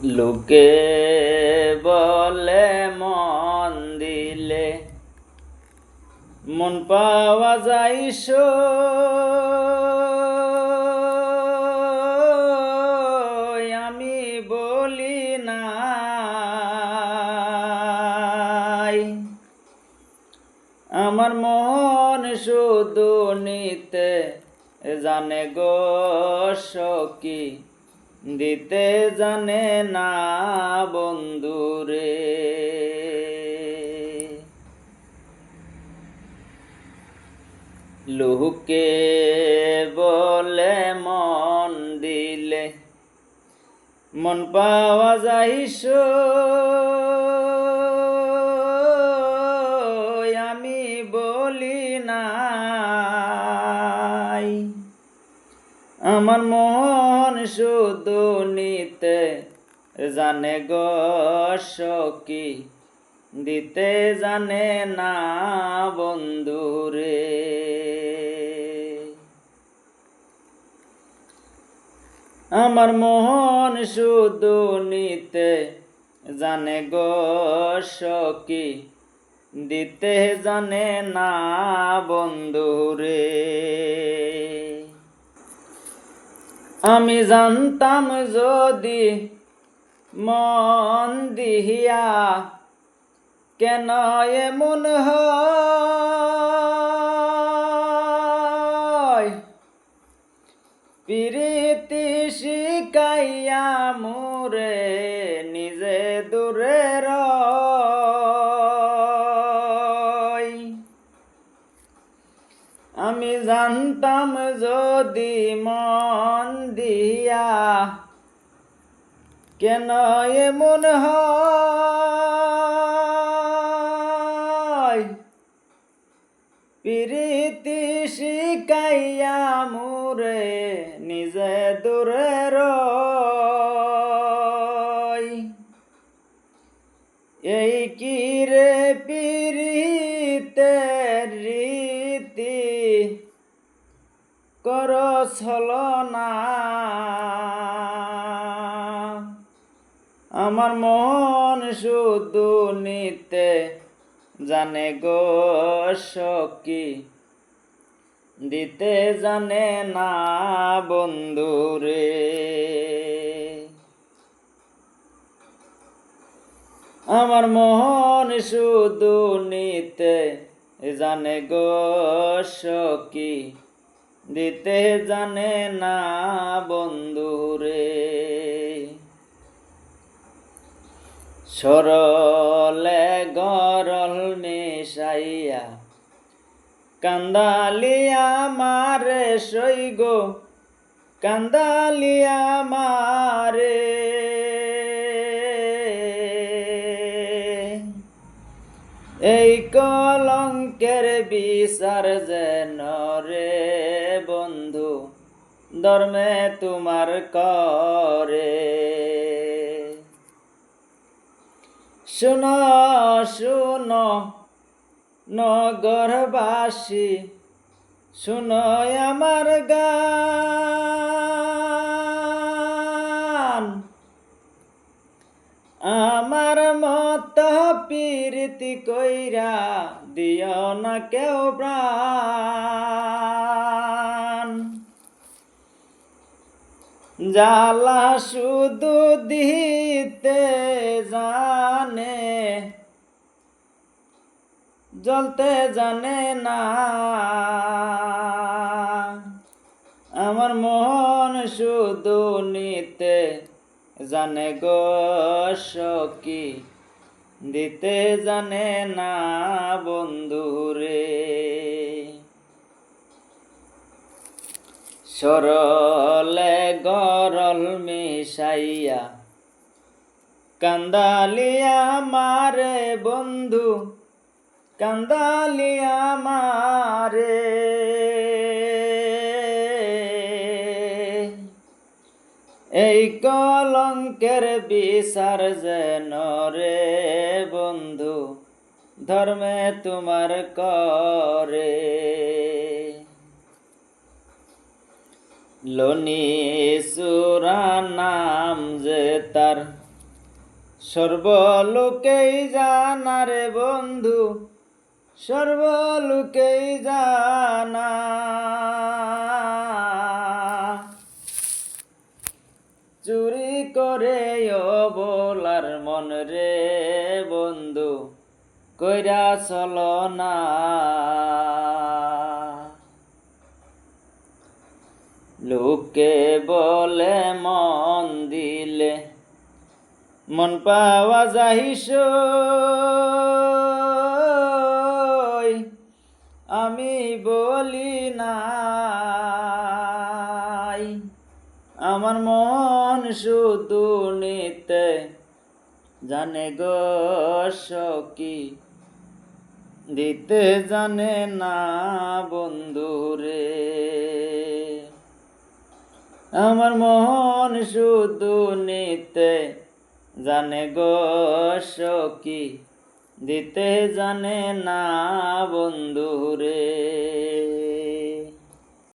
লোকে বলে মন দিলে মন পাওয়া যায় সই, আমি বলি নাই। আমার মন শুধু নিতে জানে গো সখী, দিতে জানে না বন্ধুরে। লোকে বলে মন দিলে মন পাওয়া যায় সই, আমি বলি নাই। আমার মন শুধু নিতে জানে গো সখী, দিতে জানে না বন্ধুরে। আমার মন শুধু নিতে জানে গো সখী, দিতে জানে না বন্ধুরে। আমি জানতাম যদি মন দিহিয়া কেন এমন হয়, প্রীতি শিখাইয়া মোরে নিজে দূরে রয়। আমি জানতাম যদি মন দিয়া কেন এমন হয়, প্রীতি শিখাইয়া মোরে নিজে দূরে রয়। এই কি রে প্রীতের রীতি কর ছলনা, আমার মন শুধু নিতে জানে গো সখী, দিতে জানে না বন্ধুরে। আমার মন শুধু নিতে জানে গো সখী, দিতে জানে না বন্ধুরে। সরলে গরল মিশাইয়া কান্দালিয়া মারে সই গো, কান্দালিয়া মারে। এই কলঙ্কের বিচার যেন রে বন্ধু ধর্মে তোমার করে। শুনো শুনো নগরবাসী, শুনো আমার গান। আমার মত প্রীতি কইরা দিও না কেউ প্রাণ, জ্বালা শুধু দিতে জানে, জ্বলতে জানে না। আমার মন শুধু নিতে জানে গো সখী, দিতে জানে না বন্ধুরে। সরলে গরল মিশাইয়া কান্দালিয়া মারে বন্ধু, কান্দালিয়া মারে। এই কলঙ্কের বিচার যেন রে বন্ধু ধর্মে তোমার করে। লনি সুরা নাম যে তার সর্বলোকেই জানা রে বন্ধু, সর্বলোকেই জানা। চুরি করে অবলার মন রে বন্ধু, কইরা চলো না। লোকে বলে মন দিলে মন পাওয়া যাইস, আমি বলি নাই। আমার মন শুধু নিতে জানে গো সখী, দিতে জানে না বন্ধু রে। আমার মন শুধু নিতে জানে গো সখী, দিতে জানে না বন্ধু রে।